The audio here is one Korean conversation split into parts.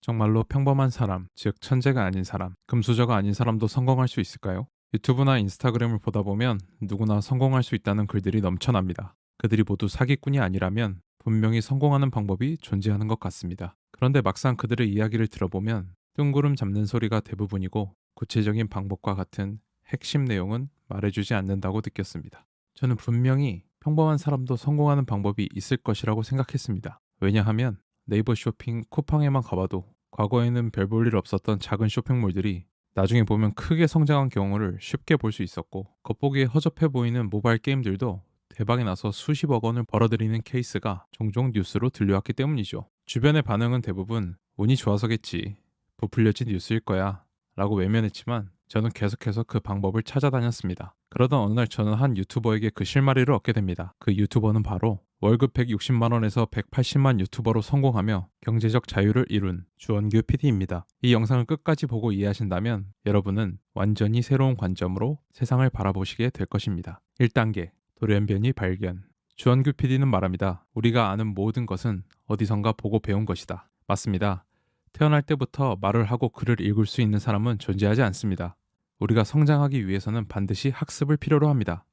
정말로 평범한 사람, 즉 천재가 아닌 사람, 금수저가 아닌 사람도 성공할 수 있을까요? 유튜브나 인스타그램을 보다 보면 누구나 성공할 수 있다는 글들이 넘쳐납니다. 그들이 모두 사기꾼이 아니라면 분명히 성공하는 방법이 존재하는 것 같습니다. 그런데 막상 그들의 이야기를 들어보면 뜬구름 잡는 소리가 대부분이고 구체적인 방법과 같은 핵심 내용은 말해주지 않는다고 느꼈습니다. 저는 분명히 평범한 사람도 성공하는 방법이 있을 것이라고 생각했습니다. 왜냐하면 네이버 쇼핑 쿠팡에만 가봐도 과거에는 별 볼 일 없었던 작은 쇼핑몰들이 나중에 보면 크게 성장한 경우를 쉽게 볼 수 있었고, 겉보기에 허접해 보이는 모바일 게임들도 대박이 나서 수십억 원을 벌어들이는 케이스가 종종 뉴스로 들려왔기 때문이죠. 주변의 반응은 대부분 운이 좋아서겠지, 부풀려진 뉴스일 거야 라고 외면했지만 저는 계속해서 그 방법을 찾아다녔습니다. 그러던 어느 날 저는 한 유튜버에게 그 실마리를 얻게 됩니다. 그 유튜버는 바로 월급 160만 원에서 180만 유튜버로 성공하며 경제적 자유를 이룬 주원규 PD입니다. 이 영상을 끝까지 보고 이해하신다면 여러분은 완전히 새로운 관점으로 세상을 바라보시게 될 것입니다. 1단계, 돌연변이 발견. 주원규 PD는 말합니다. 우리가 아는 모든 것은 어디선가 보고 배운 것이다. 맞습니다. 태어날 때부터 말을 하고 글을 읽을 수 있는 사람은 존재하지 않습니다. 우리가 성장하기 위해서는 반드시 학습을 필요로 합니다.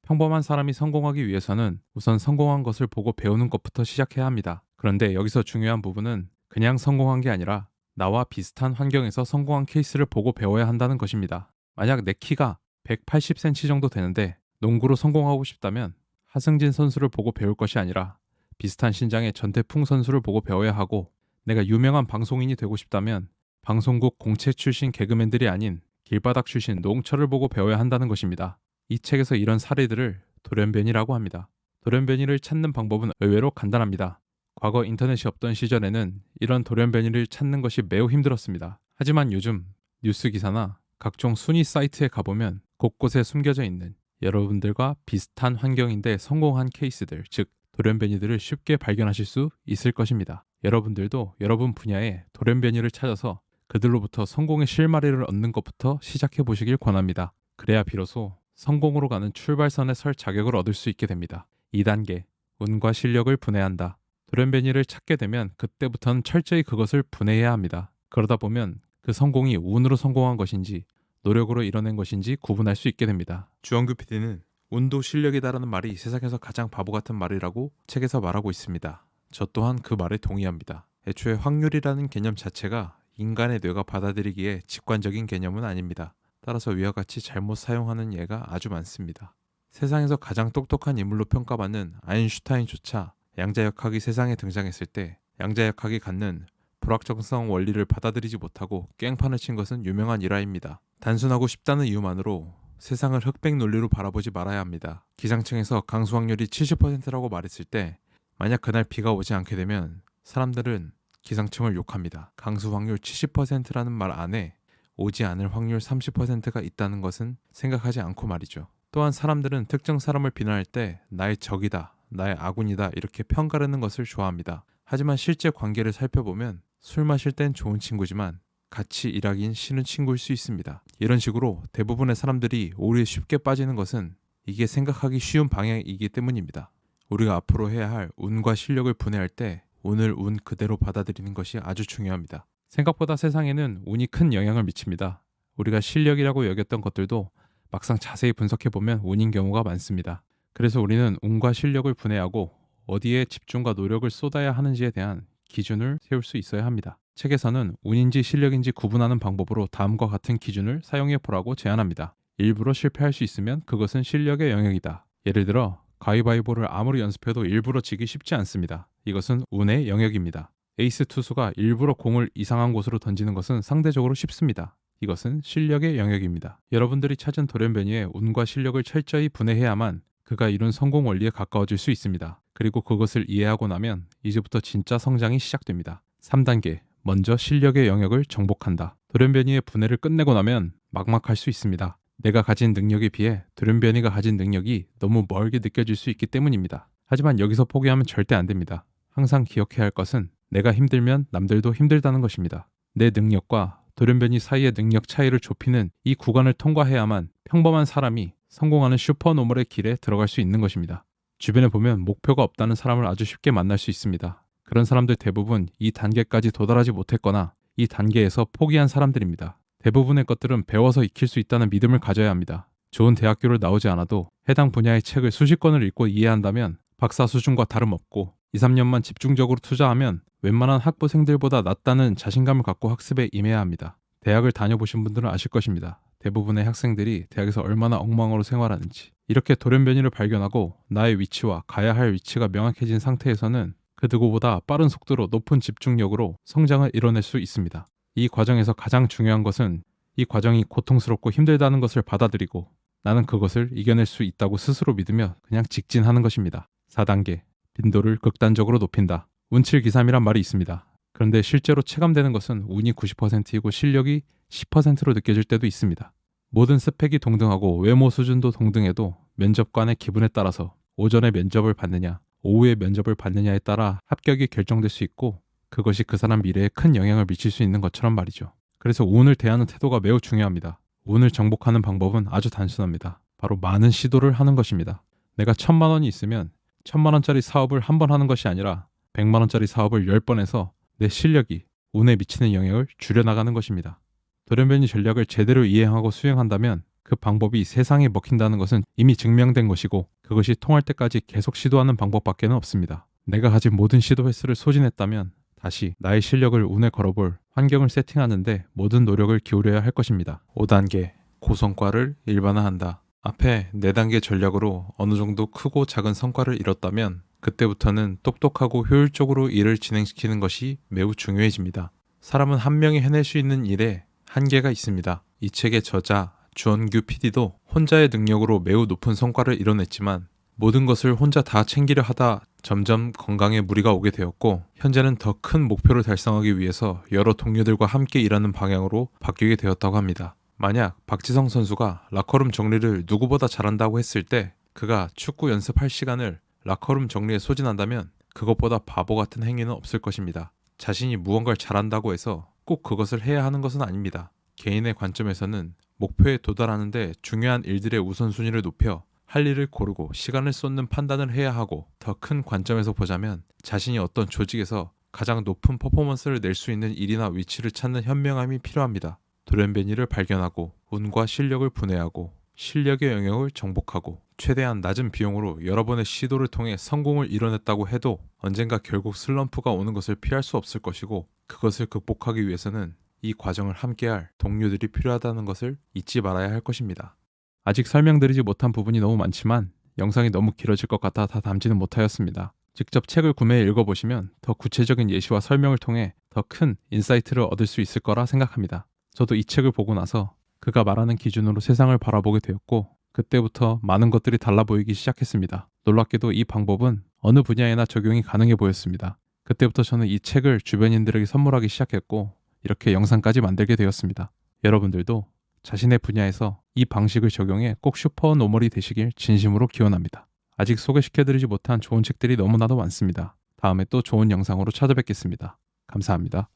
평범한 사람이 성공하기 위해서는 우선 성공한 것을 보고 배우는 것부터 시작해야 합니다. 그런데 여기서 중요한 부분은 그냥 성공한 게 아니라 나와 비슷한 환경에서 성공한 케이스를 보고 배워야 한다는 것입니다. 만약 내 키가 180cm 정도 되는데 농구로 성공하고 싶다면 하승진 선수를 보고 배울 것이 아니라 비슷한 신장의 전태풍 선수를 보고 배워야 하고, 내가 유명한 방송인이 되고 싶다면 방송국 공채 출신 개그맨들이 아닌 길바닥 출신 노홍철을 보고 배워야 한다는 것입니다. 이 책에서 이런 사례들을 돌연변이라고 합니다. 돌연변이를 찾는 방법은 의외로 간단합니다. 과거 인터넷이 없던 시절에는 이런 돌연변이를 찾는 것이 매우 힘들었습니다. 하지만 요즘 뉴스 기사나 각종 순위 사이트에 가보면 곳곳에 숨겨져 있는 여러분들과 비슷한 환경인데 성공한 케이스들, 즉 돌연변이들을 쉽게 발견하실 수 있을 것입니다. 여러분들도 여러분 분야에 돌연변이를 찾아서 그들로부터 성공의 실마리를 얻는 것부터 시작해 보시길 권합니다. 그래야 비로소 성공으로 가는 출발선에 설 자격을 얻을 수 있게 됩니다. 2단계, 운과 실력을 분해한다. 돌연변이를 찾게 되면 그때부터는 철저히 그것을 분해해야 합니다. 그러다 보면 그 성공이 운으로 성공한 것인지 노력으로 이뤄낸 것인지 구분할 수 있게 됩니다. 주원규 PD는 운도 실력이다라는 말이 세상에서 가장 바보 같은 말이라고 책에서 말하고 있습니다. 저 또한 그 말에 동의합니다. 애초에 확률이라는 개념 자체가 인간의 뇌가 받아들이기에 직관적인 개념은 아닙니다. 따라서 위와 같이 잘못 사용하는 예가 아주 많습니다. 세상에서 가장 똑똑한 인물로 평가받는 아인슈타인조차 양자역학이 세상에 등장했을 때 양자역학이 갖는 불확정성 원리를 받아들이지 못하고 깽판을 친 것은 유명한 일화입니다. 단순하고 쉽다는 이유만으로 세상을 흑백 논리로 바라보지 말아야 합니다. 기상청에서 강수 확률이 70%라고 말했을 때 만약 그날 비가 오지 않게 되면 사람들은 기상청을 욕합니다. 강수 확률 70%라는 말 안에 오지 않을 확률 30%가 있다는 것은 생각하지 않고 말이죠. 또한 사람들은 특정 사람을 비난할 때 나의 적이다, 나의 아군이다 이렇게 편가르는 것을 좋아합니다. 하지만 실제 관계를 살펴보면 술 마실 땐 좋은 친구지만 같이 일하긴 싫은 친구일 수 있습니다. 이런 식으로 대부분의 사람들이 오류에 쉽게 빠지는 것은 이게 생각하기 쉬운 방향이기 때문입니다. 우리가 앞으로 해야 할 운과 실력을 분해할 때 운을 운 그대로 받아들이는 것이 아주 중요합니다. 생각보다 세상에는 운이 큰 영향을 미칩니다. 우리가 실력이라고 여겼던 것들도 막상 자세히 분석해보면 운인 경우가 많습니다. 그래서 우리는 운과 실력을 분해하고 어디에 집중과 노력을 쏟아야 하는지에 대한 기준을 세울 수 있어야 합니다. 책에서는 운인지 실력인지 구분하는 방법으로 다음과 같은 기준을 사용해 보라고 제안합니다. 일부러 실패할 수 있으면 그것은 실력의 영역이다. 예를 들어 가위바위보를 아무리 연습해도 일부러 지기 쉽지 않습니다. 이것은 운의 영역입니다. 에이스 투수가 일부러 공을 이상한 곳으로 던지는 것은 상대적으로 쉽습니다. 이것은 실력의 영역입니다. 여러분들이 찾은 돌연변이의 운과 실력을 철저히 분해해야만 그가 이룬 성공 원리에 가까워질 수 있습니다. 그리고 그것을 이해하고 나면 이제부터 진짜 성장이 시작됩니다. 3단계, 먼저 실력의 영역을 정복한다. 돌연변이의 분해를 끝내고 나면 막막할 수 있습니다. 내가 가진 능력에 비해 돌연변이가 가진 능력이 너무 멀게 느껴질 수 있기 때문입니다. 하지만 여기서 포기하면 절대 안 됩니다. 항상 기억해야 할 것은 내가 힘들면 남들도 힘들다는 것입니다. 내 능력과 돌연변이 사이의 능력 차이를 좁히는 이 구간을 통과해야만 평범한 사람이 성공하는 슈퍼노멀의 길에 들어갈 수 있는 것입니다. 주변에 보면 목표가 없다는 사람을 아주 쉽게 만날 수 있습니다. 그런 사람들 대부분 이 단계까지 도달하지 못했거나 이 단계에서 포기한 사람들입니다. 대부분의 것들은 배워서 익힐 수 있다는 믿음을 가져야 합니다. 좋은 대학교를 나오지 않아도 해당 분야의 책을 수십 권을 읽고 이해한다면 박사 수준과 다름없고 2, 3년만 집중적으로 투자하면 웬만한 학부생들보다 낫다는 자신감을 갖고 학습에 임해야 합니다. 대학을 다녀보신 분들은 아실 것입니다. 대부분의 학생들이 대학에서 얼마나 엉망으로 생활하는지. 이렇게 돌연변이를 발견하고 나의 위치와 가야 할 위치가 명확해진 상태에서는 그 누구보다 빠른 속도로 높은 집중력으로 성장을 이뤄낼 수 있습니다. 이 과정에서 가장 중요한 것은 이 과정이 고통스럽고 힘들다는 것을 받아들이고 나는 그것을 이겨낼 수 있다고 스스로 믿으며 그냥 직진하는 것입니다. 4단계, 빈도를 극단적으로 높인다. 운칠기삼이란 말이 있습니다. 그런데 실제로 체감되는 것은 운이 90%이고 실력이 10%로 느껴질 때도 있습니다. 모든 스펙이 동등하고 외모 수준도 동등해도 면접관의 기분에 따라서 오전에 면접을 받느냐, 오후에 면접을 받느냐에 따라 합격이 결정될 수 있고 그것이 그 사람 미래에 큰 영향을 미칠 수 있는 것처럼 말이죠. 그래서 운을 대하는 태도가 매우 중요합니다. 운을 정복하는 방법은 아주 단순합니다. 바로 많은 시도를 하는 것입니다. 내가 1,000만 원이 있으면 1,000만 원짜리 사업을 한 번 하는 것이 아니라 100만 원짜리 사업을 10번 해서 내 실력이 운에 미치는 영향을 줄여나가는 것입니다. 돌연변이 전략을 제대로 이해하고 수행한다면 그 방법이 세상에 먹힌다는 것은 이미 증명된 것이고 그것이 통할 때까지 계속 시도하는 방법밖에는 없습니다. 내가 가진 모든 시도 횟수를 소진했다면 다시 나의 실력을 운에 걸어볼 환경을 세팅하는데 모든 노력을 기울여야 할 것입니다. 5단계, 고성과를 일반화한다. 앞에 4단계 전략으로 어느 정도 크고 작은 성과를 이뤘다면 그때부터는 똑똑하고 효율적으로 일을 진행시키는 것이 매우 중요해집니다. 사람은 한 명이 해낼 수 있는 일에 한계가 있습니다. 이 책의 저자 주원규 PD도 혼자의 능력으로 매우 높은 성과를 이뤄냈지만 모든 것을 혼자 다 챙기려 하다 점점 건강에 무리가 오게 되었고 현재는 더 큰 목표를 달성하기 위해서 여러 동료들과 함께 일하는 방향으로 바뀌게 되었다고 합니다. 만약 박지성 선수가 라커룸 정리를 누구보다 잘한다고 했을 때 그가 축구 연습할 시간을 라커룸 정리에 소진한다면 그것보다 바보 같은 행위는 없을 것입니다. 자신이 무언가를 잘한다고 해서 꼭 그것을 해야 하는 것은 아닙니다. 개인의 관점에서는 목표에 도달하는데 중요한 일들의 우선순위를 높여 할 일을 고르고 시간을 쏟는 판단을 해야 하고 더 큰 관점에서 보자면 자신이 어떤 조직에서 가장 높은 퍼포먼스를 낼 수 있는 일이나 위치를 찾는 현명함이 필요합니다. 돌연변이를 발견하고 운과 실력을 분해하고 실력의 영역을 정복하고 최대한 낮은 비용으로 여러 번의 시도를 통해 성공을 이뤄냈다고 해도 언젠가 결국 슬럼프가 오는 것을 피할 수 없을 것이고 그것을 극복하기 위해서는 이 과정을 함께할 동료들이 필요하다는 것을 잊지 말아야 할 것입니다. 아직 설명드리지 못한 부분이 너무 많지만 영상이 너무 길어질 것 같아 다 담지는 못하였습니다. 직접 책을 구매해 읽어보시면 더 구체적인 예시와 설명을 통해 더 큰 인사이트를 얻을 수 있을 거라 생각합니다. 저도 이 책을 보고 나서 그가 말하는 기준으로 세상을 바라보게 되었고 그때부터 많은 것들이 달라 보이기 시작했습니다. 놀랍게도 이 방법은 어느 분야에나 적용이 가능해 보였습니다. 그때부터 저는 이 책을 주변인들에게 선물하기 시작했고 이렇게 영상까지 만들게 되었습니다. 여러분들도 자신의 분야에서 이 방식을 적용해 꼭 슈퍼노멀이 되시길 진심으로 기원합니다. 아직 소개시켜드리지 못한 좋은 책들이 너무나도 많습니다. 다음에 또 좋은 영상으로 찾아뵙겠습니다. 감사합니다.